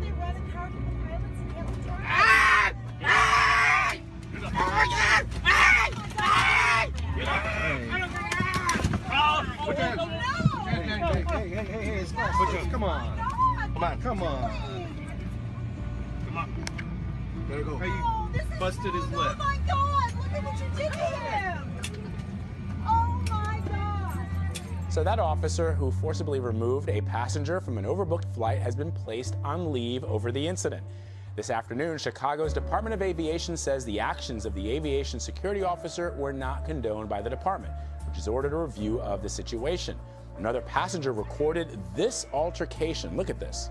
they run a car from the pilots and can't drive? Hey, come on. Come on. There you go. Oh, this is Busted his lip. Oh my God! Look at what you did to him! Oh my God! So that officer who forcibly removed a passenger from an overbooked flight has been placed on leave over the incident. This afternoon, Chicago's Department of Aviation says the actions of the aviation security officer were not condoned by the department, which has ordered a review of the situation. Another passenger recorded this altercation. Look at this.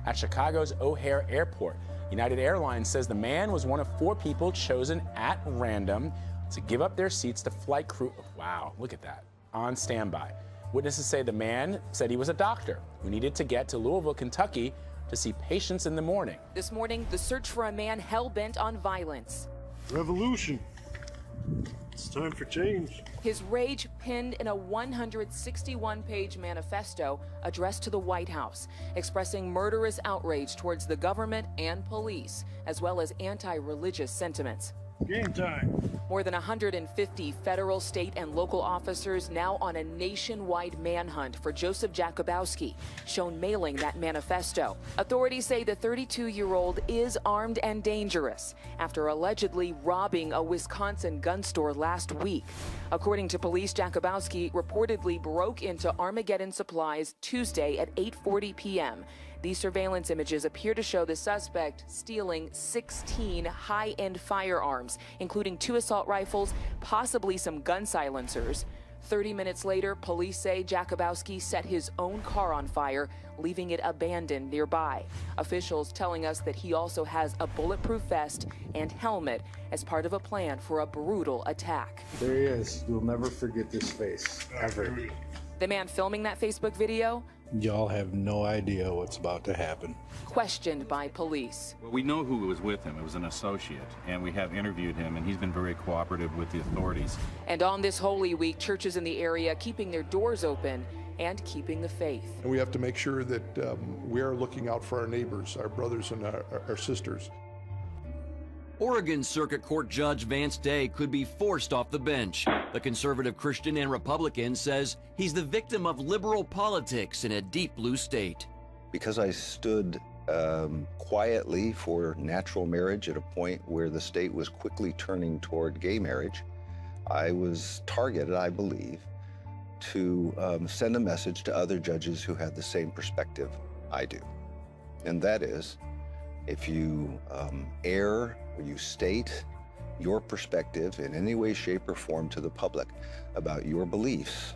At Chicago's O'Hare Airport, United Airlines says the man was one of 4 people chosen at random to give up their seats to flight crew. Wow, look at that. On standby. Witnesses say the man said he was a doctor who needed to get to Louisville, Kentucky to see patients in the morning. This morning, the search for a man hell-bent on violence. Revolution. It's time for change. His rage pinned in a 161-page manifesto addressed to the White House, expressing murderous outrage towards the government and police, as well as anti-religious sentiments. Game time. More than 150 federal, state, and local officers now on a nationwide manhunt for Joseph Jakubowski, shown mailing that manifesto. Authorities say the 32-year-old is armed and dangerous after allegedly robbing a Wisconsin gun store last week. According to police, Jakubowski reportedly broke into Armageddon Supplies Tuesday at 8:40 p.m. These surveillance images appear to show the suspect stealing 16 high-end firearms, including 2 assault rifles, possibly some gun silencers. 30 minutes later, police say Jakubowski set his own car on fire, leaving it abandoned nearby. Officials telling us that he also has a bulletproof vest and helmet as part of a plan for a brutal attack. There he is. You'll never forget this face, ever. The man filming that Facebook video, Y'all have no idea what's about to happen. questioned by police. Well, we know who was with him. It was an associate, and we have interviewed him, and he's been very cooperative with the authorities. And on this Holy Week, churches in the area keeping their doors open and keeping the faith. And we have to make sure that we are looking out for our neighbors, our brothers and our sisters. Oregon Circuit Court Judge Vance Day could be forced off the bench. The conservative Christian and Republican says he's the victim of liberal politics in a deep blue state. Because I stood quietly for natural marriage at a point where the state was quickly turning toward gay marriage, I was targeted, I believe, to send a message to other judges who had the same perspective I do. And that is, if you err or you state your perspective in any way, shape, or form to the public about your beliefs,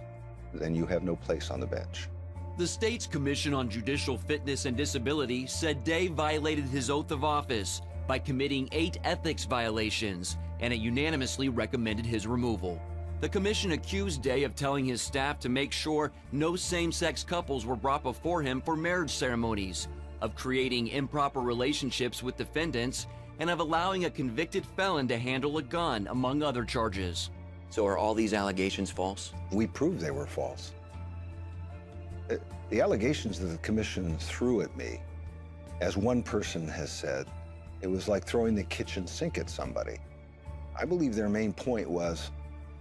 then you have no place on the bench. The state's Commission on Judicial Fitness and Disability said Day violated his oath of office by committing 8 ethics violations, and it unanimously recommended his removal. The commission accused Day of telling his staff to make sure no same-sex couples were brought before him for marriage ceremonies, of creating improper relationships with defendants, and of allowing a convicted felon to handle a gun, among other charges. So are all these allegations false? We proved they were false. The allegations that the commission threw at me, as one person has said, it was like throwing the kitchen sink at somebody. I believe their main point was,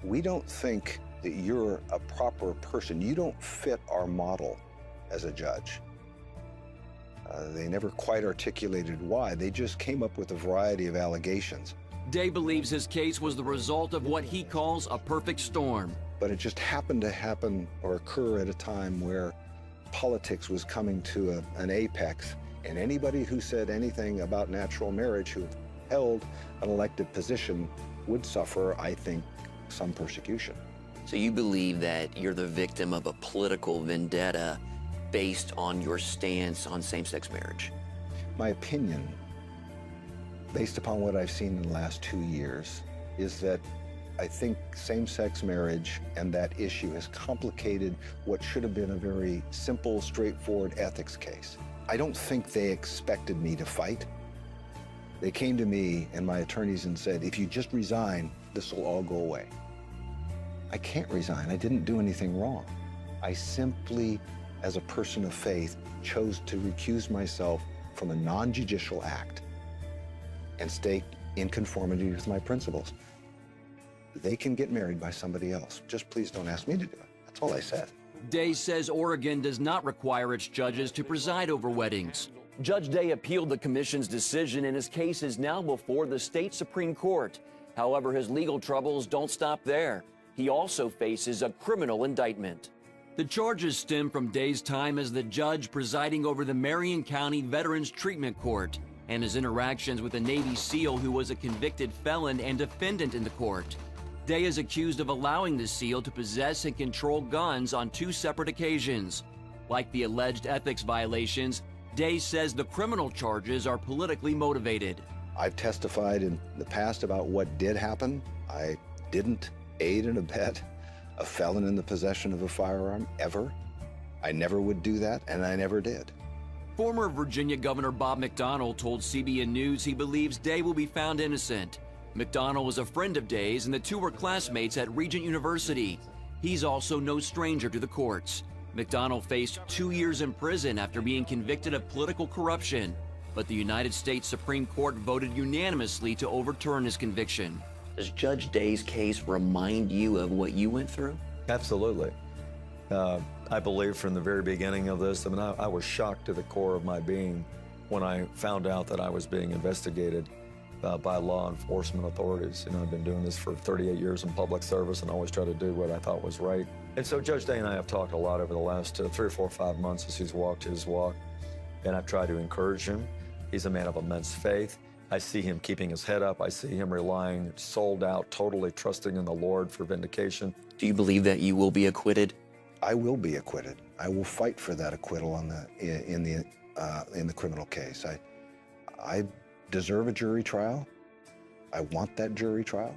we don't think that you're a proper person. You don't fit our model as a judge. They never quite articulated why. They just came up with a variety of allegations. Day believes his case was the result of what he calls a perfect storm. But it just happened to happen or occur at a time where politics was coming to an apex, and anybody who said anything about natural marriage who held an elected position would suffer, I think, some persecution. So you believe that you're the victim of a political vendetta based on your stance on same-sex marriage? My opinion, based upon what I've seen in the last 2 years, is that I think same-sex marriage and that issue has complicated what should have been a very simple, straightforward ethics case. I don't think they expected me to fight. They came to me and my attorneys and said, if you just resign, this will all go away. I can't resign. I didn't do anything wrong. I simply as a person of faith, chose to recuse myself from a non-judicial act and stay in conformity with my principles. They can get married by somebody else. Just please don't ask me to do it. That's all I said. Day says Oregon does not require its judges to preside over weddings. Judge Day appealed the commission's decision, and his case is now before the state Supreme Court. However, his legal troubles don't stop there. He also faces a criminal indictment. The charges stem from Day's time as the judge presiding over the Marion County Veterans Treatment Court and his interactions with a Navy SEAL who was a convicted felon and defendant in the court. Day is accused of allowing the SEAL to possess and control guns on 2 separate occasions. Like the alleged ethics violations, Day says the criminal charges are politically motivated. I've testified in the past about what did happen. I didn't aid and abet a felon in the possession of a firearm, ever. I never would do that, and I never did. Former Virginia Governor Bob McDonnell told CBN News he believes Day will be found innocent. McDonnell was a friend of Day's, and the two were classmates at Regent University. He's also no stranger to the courts. McDonnell faced 2 years in prison after being convicted of political corruption, but the United States Supreme Court voted unanimously to overturn his conviction. Does Judge Day's case remind you of what you went through? Absolutely. I believe from the very beginning of this, I was shocked to the core of my being when I found out that I was being investigated by law enforcement authorities. I've been doing this for 38 years in public service and always tried to do what I thought was right. And so Judge Day and I have talked a lot over the last 3 or 4 or 5 months as he's walked his walk, and I've tried to encourage him. He's a man of immense faith. I see him keeping his head up. I see him relying, sold out, totally trusting in the Lord for vindication. Do you believe that you will be acquitted? I will be acquitted. I will fight for that acquittal in the criminal case. I deserve a jury trial. I want that jury trial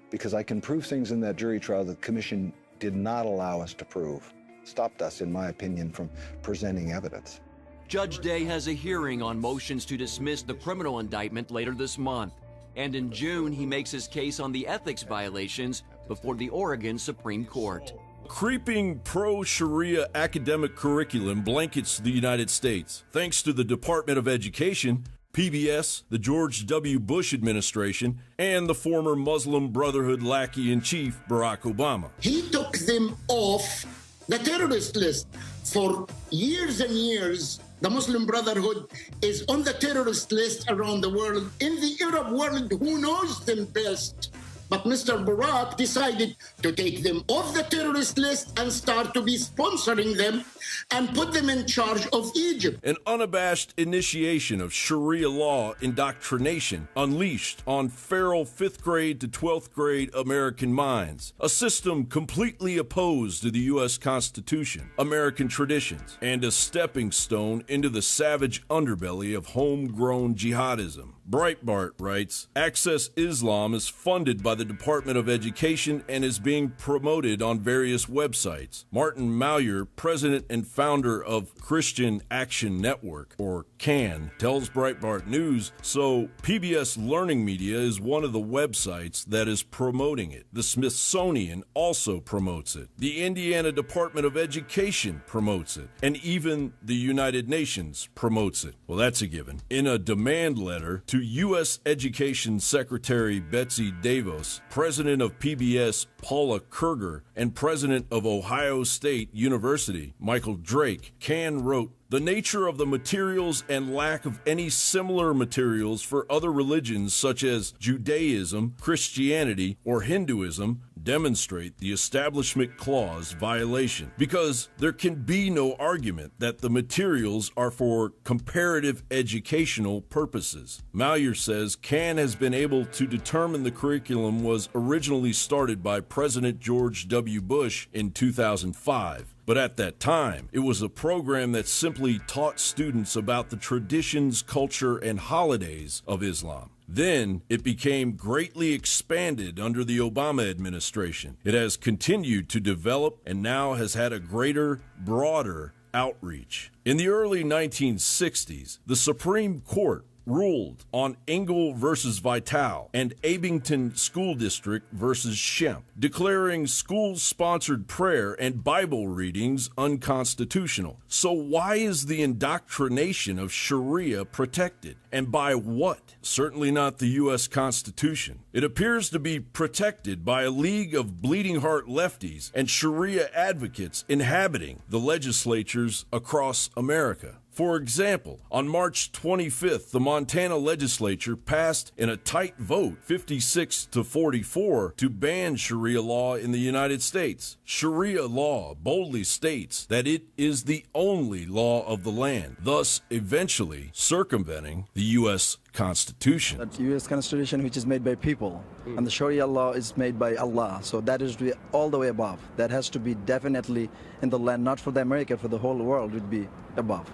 because I can prove things in that jury trial that the commission did not allow us to prove. Stopped us, in my opinion, from presenting evidence. Judge Day has a hearing on motions to dismiss the criminal indictment later this month. And in June, he makes his case on the ethics violations before the Oregon Supreme Court. Creeping pro-Sharia academic curriculum blankets the United States. Thanks to the Department of Education, PBS, the George W. Bush administration, and the former Muslim Brotherhood lackey-in-chief, Barack Obama. He took them off the terrorist list. For years and years, the Muslim Brotherhood is on the terrorist list around the world. In the Arab world, who knows them best? But Mr. Barack decided to take them off the terrorist list and start to be sponsoring them and put them in charge of Egypt. An unabashed initiation of Sharia law indoctrination unleashed on feral 5th grade to 12th grade American minds. A system completely opposed to the U.S. Constitution, American traditions, and a stepping stone into the savage underbelly of homegrown jihadism. Breitbart writes, Access Islam is funded by the Department of Education and is being promoted on various websites. Martin Mallier, president and founder of Christian Action Network, or CAN, tells Breitbart News, so PBS Learning Media is one of the websites that is promoting it. The Smithsonian also promotes it. The Indiana Department of Education promotes it. And even the United Nations promotes it. Well, that's a given. In a demand letter to U.S. Education Secretary Betsy DeVos, president of PBS Paula Kerger, and president of Ohio State University Michael Drake, CAN wrote, the nature of the materials and lack of any similar materials for other religions such as Judaism, Christianity, or Hinduism demonstrate the Establishment Clause violation, because there can be no argument that the materials are for comparative educational purposes. Mallier says CAN has been able to determine the curriculum was originally started by President George W. Bush in 2005. But at that time, it was a program that simply taught students about the traditions, culture, and holidays of Islam. Then it became greatly expanded under the Obama administration. It has continued to develop and now has had a greater, broader outreach. In the early 1960s, the Supreme Court ruled on Engel versus Vital and Abington School District versus Shemp, declaring school-sponsored prayer and Bible readings unconstitutional. So why is the indoctrination of Sharia protected? And by what? Certainly not the U.S. Constitution. It appears to be protected by a league of bleeding heart lefties and Sharia advocates inhabiting the legislatures across America. For example, on March 25th, the Montana legislature passed in a tight vote, 56-44, to ban Sharia law in the United States. Sharia law boldly states that it is the only law of the land, thus eventually circumventing the U.S. Constitution. The U.S. Constitution, which is made by people, and the Sharia law is made by Allah, so that is all the way above. That has to be definitely in the land, not for the America, for the whole world would be above.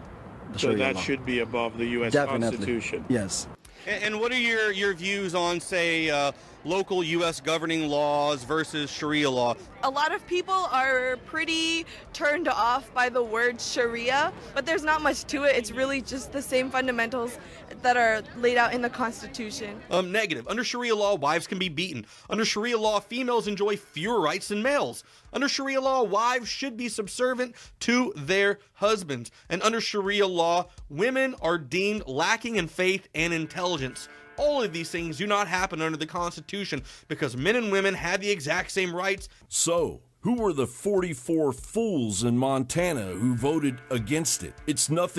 So that should be above the U.S. Constitution. Yes. And what are your views on, say, local U.S. governing laws versus Sharia law? A lot of people are pretty turned off by the word Sharia, but there's not much to it. It's really just the same fundamentals that are laid out in the Constitution. Negative. Under Sharia law, wives can be beaten. Under Sharia law, females enjoy fewer rights than males. Under Sharia law, wives should be subservient to their husbands. And under Sharia law, women are deemed lacking in faith and intelligence. All of these things do not happen under the Constitution because men and women had the exact same rights. So, who were the 44 fools in Montana who voted against it? It's nothing